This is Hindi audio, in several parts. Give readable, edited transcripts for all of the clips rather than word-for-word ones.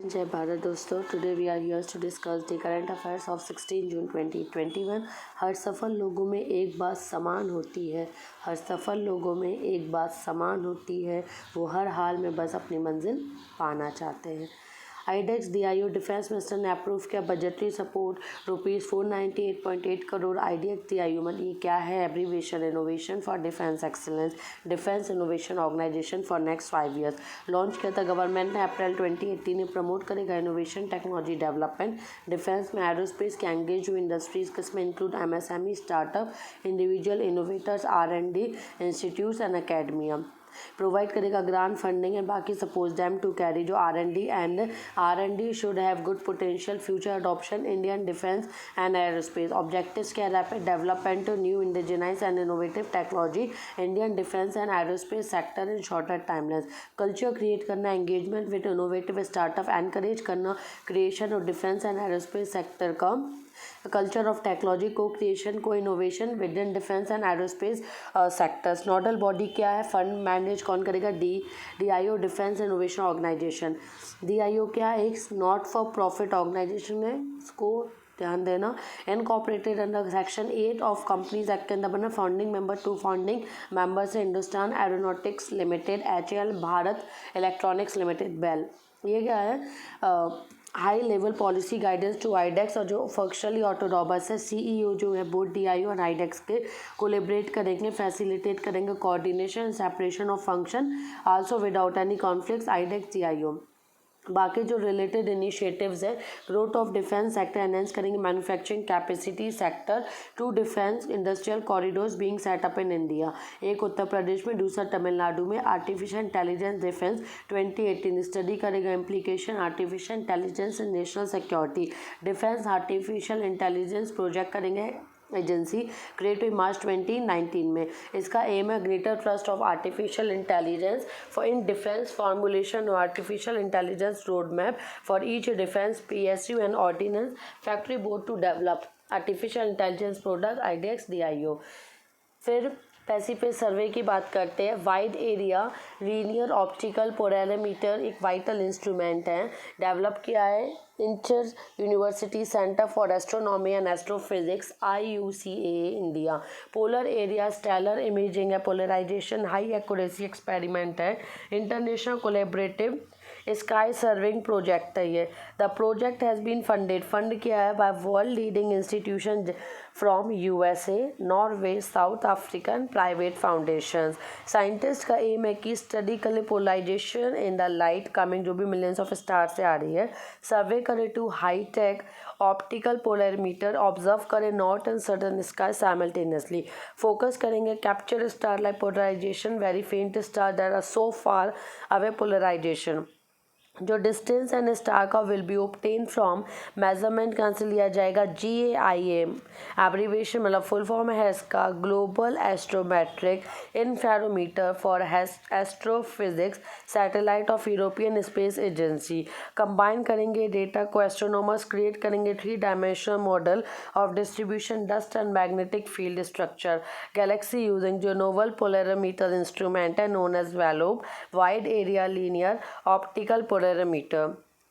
जय भारत दोस्तों, today we are here to discuss the current affairs of 16 June 2021। हर सफल लोगों में एक बात समान होती है। हर सफल लोगों में एक बात समान होती है, वो हर हाल में बस अपनी मंजिल पाना चाहते हैं। आईडेक्स डीआईओ डिफेंस मिनिस्टर ने अप्रूव किया budgetary support ₹498.8 crore. IDEX DIO मतलब ये क्या है? Abbreviation innovation for defence excellence, defence innovation organisation for next 5 years. Launch किया था गवर्नमेंट ने अप्रैल 2018 में। प्रमोट करेगा इनोवेशन टेक्नोलॉजी डेवलपमेंट डिफेंस में। एरोस्पेस के एंगेज हुई इंडस्ट्रीज किसमें include MSME, startup, individual innovators, R&D institutes and academia. Provide करेगा ग्रांट फंडिंग एंड बाकी सपोज दैम टू कैरी जो R&D should have good potential future adoption Indian defence and aerospace. Objectives क्या? Rapid development new indigenise and innovative technology Indian defence and aerospace sector in shorter timelines. Culture create करना, engagement with innovative startup, encourage करना क्रिएशन और डिफेंस एंड एरोस्पेस सेक्टर का culture of technology, co creation, co innovation within defence and aerospace sectors. Nodal body क्या है? फंड मैनेज कौन करेगा? DIO defence innovation organisation. DIO क्या है? एक नॉट फॉर प्रॉफिट ऑर्गेनाइजेशन है, इसको ध्यान देना। Incorporated under section 8 of companies act के अंदर बना। फाउंडिंग मेंबर, 2 फाउंडिंग मेंबर्स है Hindustan aeronautics limited, HAL, Bharat electronics limited, BEL. ये क्या है? High level policy guidance to iDEX, और जो फंक्शनली ऑटोनॉमस है। सीईओ जो है बोथ डीआईओ और आईडेक्स के कोलेबरेट करेंगे, फैसिलिटेट करेंगे coordination, separation of function also without any conflicts. IDEX DIO बाकी जो रिलेटेड इनिशिएटिव्स है, growth of defence sector enhance करेंगे, manufacturing capacity sector to defence industrial corridors being set up in India. एक उत्तर प्रदेश में, दूसरा तमिलनाडु में। आर्टिफिशियल इंटेलिजेंस डिफेंस 2018 स्टडी करेगा implication artificial intelligence in national security. Defence artificial intelligence project करेंगे एजेंसी, क्रिएट हुई मार्च 2019 में। इसका एम है greater trust of artificial intelligence for in defence, formulation और artificial intelligence road map for each defence PSU and ordnance factory board to develop artificial intelligence product. IDEX DIO. फिर पैसिफिक सर्वे की बात करते हैं। Wide area linear optical polarometer एक वाइटल इंस्ट्रूमेंट है, डेवलप किया है inter university centre for astronomy and astrophysics IUCAA India. Polar area stellar imaging है, पोलराइजेशन हाई एक्यूरेसी एक्सपेरिमेंट है, international collaborative sky surveying project है ये। The project has been fund किया है by world leading institution from USA, Norway, South African private foundations. Scientist का एम है कि स्टडी कर ले polarisation in the light coming, जो भी मिलियंस ऑफ स्टार से आ रही है। सर्वे करे to high tech optical polarimeter, observe करें north and southern sky simultaneously. Focus करेंगे capture star like polarisation, very faint star that are so far away polarisation. जो डिस्टेंस एंड स्टार का will be obtain from measurement कहाँ से लिया जाएगा? GAIM एब्रीवेशन मतलब फुल फॉर्म है इसका global astrometric interferometer for astrophysics satellite of European space agency. Combine करेंगे डेटा को, एस्ट्रोनॉमर्स क्रिएट करेंगे 3 dimensional model of distribution dust and magnetic field structure galaxy using जो नोवल पोलरीमीटर इंस्ट्रूमेंट है known as WALOP wide area linear optical polarimeter.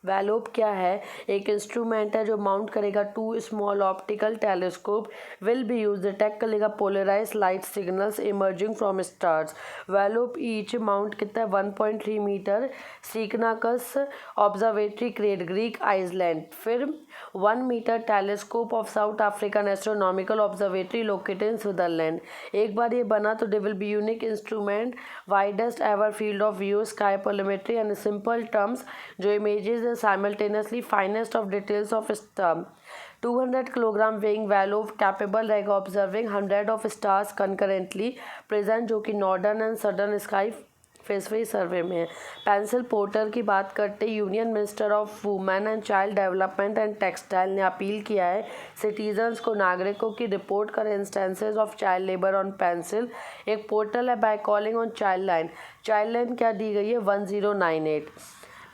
WALOP क्या है? एक इंस्ट्रूमेंट है जो माउंट करेगा 2 small optical telescope will be use detect करेगा polarise light signals emerging from stars. WALOP each mount कितना है? 1.3 metre. Skinakas observatory Crete Greek island. फिर 1 metre telescope of South African Astronomical Observatory located in Switzerland. एक बार ये बना तो they will be unique instrument, widest ever field of view, sky polarimetry and simple terms जो images simultaneously finest of details of star. 200 kilogram weighing वैलोव कैपेबल रहेगा observing 100 of stars concurrently present, जो कि नॉर्दर्न एंड सदर्न स्काई फेसवे सर्वे में है। पेंसिल पोर्टर की बात करते union minister of women and child development and textile ने अपील किया है सिटीजन्स को, नागरिकों की रिपोर्ट करें instances of child labour on pencil. एक पोर्टल है by calling on child line क्या दी गई है? 1098।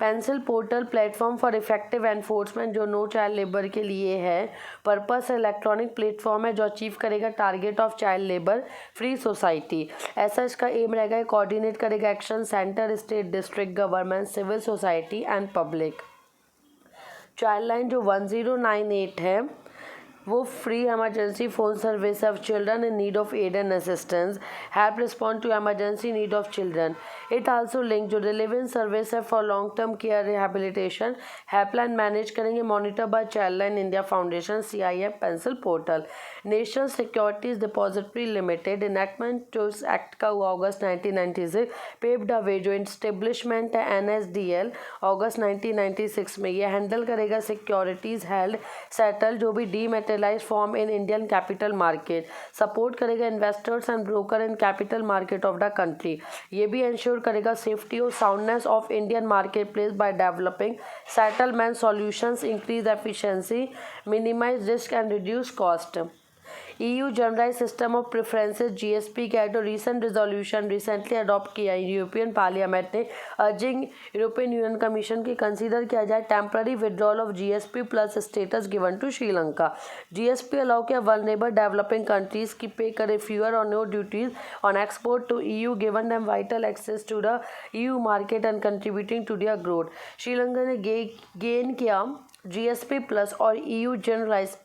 Pencil portal platform for effective enforcement जो नो चाइल्ड लेबर के लिए है। पर्पस इलेक्ट्रॉनिक प्लेटफॉर्म है जो अचीव करेगा target of child labour free society. ऐसा इसका एम रहेगा, कोऑर्डिनेट करेगा action centre, state, district government, civil society and public. Child line जो 1098 है वो free emergency phone service of children in need of aid and assistance, help respond to emergency need of children. It also link जो relevant service है for long term care rehabilitation, helpline manage करेंगे monitor by Childline India Foundation CIF pencil portal. National Securities Depository Limited enactment जो इस एक्ट का हुआ अगस्त 1996, paved the way जो establishment है NSDL अगस्त 1996 में, ये हैंडल करेगा सिक्योरिटीज हेल्ड सेटल जो भी dematerialise form in Indian capital market, support करेगा investors and broker in capital market of the country, ये भी इंश्योर करेगा सेफ्टी और soundness of Indian market place by developing settlement solutions, increase efficiency, minimise risk and reduce cost. EU generalise system of preferences GSP का जो रीसेंट रिजोल्यूशन रिसेंटली अडॉप्ट किया यूरोपियन पार्लियामेंट ने, अर्जिंग यूरोपियन यूनियन कमीशन की कंसीडर किया जाए temporary withdrawal of GSP plus status given to Sri Lanka. GSP allow किया वल्नरेबल डेवलपिंग कंट्रीज की पे करे फ्यूअर और no duties on export to EU given them vital access to the EU market and contributing to their growth. Sri Lanka ने गेन किया GSP प्लस और EU generalised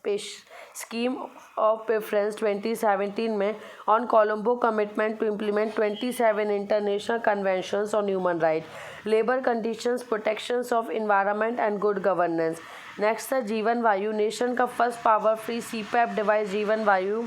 scheme of preference 2017 में on Colombo commitment to implement 27 international conventions on human right, labour conditions, protections of environment and good governance. Next है जीवन वायु. नेशन का first power free CPAP device Jeevan Vayu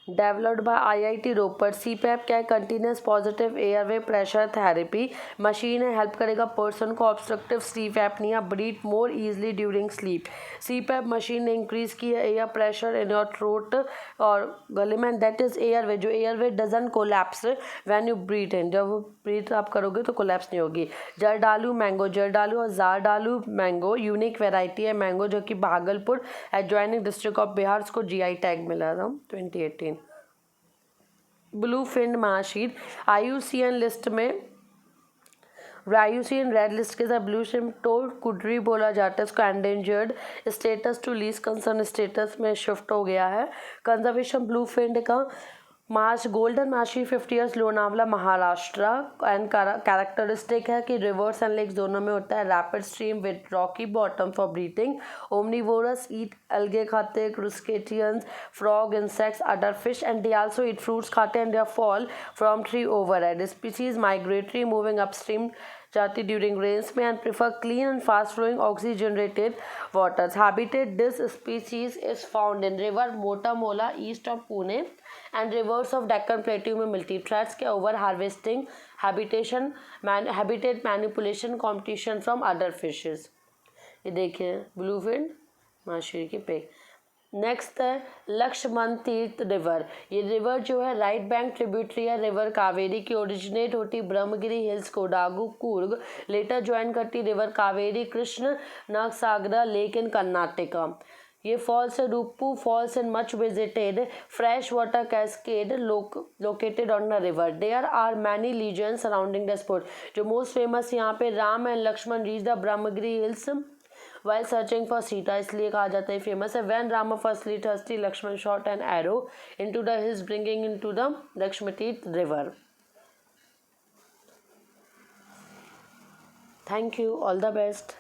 developed by IIT Ropar. CPAP क्या है? Continuous positive airway pressure therapy machine है, हेल्प करेगा पर्सन को obstructive sleep apnoea breathe more easily during sleep. CPAP machine ने इंक्रीज की है air pressure in your throat और गले में, दैट इज एयरवे, जो airway doesn't collapse when you breathe in, जब ब्रीथ आप करोगे तो कोलैप्स नहीं होगी. जरदालू मैंगो, जरदालू और जारदालू मैंगो यूनिक वेराइटी है मैंगो जो कि Bhagalpur adjoining district of Bihar को GI टैग मिला था 2018. ब्लू फिन महाशीर IUCN लिस्ट में IUCN रेड लिस्ट के साथ ब्लू फिन टोड कुडरी बोला जाता है, इसको endangered status to least concern status में शिफ्ट हो गया है. कंजर्वेशन ब्लू फिन का मार्च golden mahseer 50 years Lonavala Maharashtra and characteristic है कि रिवर्स एंड लेक्स दोनों में होता है. Rapid stream with rocky bottom for breathing. Omnivorous, eat algae खाते हैं, crustaceans, frog, insects, other fish and they also eat fruits खाते हैं. They fall from tree overhead. Species migratory moving upstream जाती ड्यूरिंग रेन्स में and prefer clean and fast flowing oxygenated waters. Habitat this species is found in river मोटामोला east of Pune and rivers of Deccan plateau में मिलती. थ्रेट्स के overharvesting, habitat manipulation, competition from other fishes. ये देखिए ब्लूफिन माछली की पिक. नेक्स्ट है लक्ष्मण तीर्थ रिवर. ये रिवर जो है राइट बैंक ट्रिब्यूटरी है रिवर कावेरी की. ओरिजिनेट होती Brahmagiri hills Kodagu Coorg, later join करती रिवर कावेरी कृष्ण नागसागरा लेक इन कर्नाटका. ये फॉल्स है Iruppu falls in much visited fresh water cascade located on the river. There are many legends surrounding the spot. जो मोस्ट फेमस यहाँ पे Ram and Lakshmana reach the Brahmagiri hills while searching for Sita, इसलिए कहा जाता है फेमस है. when Rama firstly thirsty Lakshman shot an arrow into the hills bringing into the Lakshmati river. Thank you, all the best.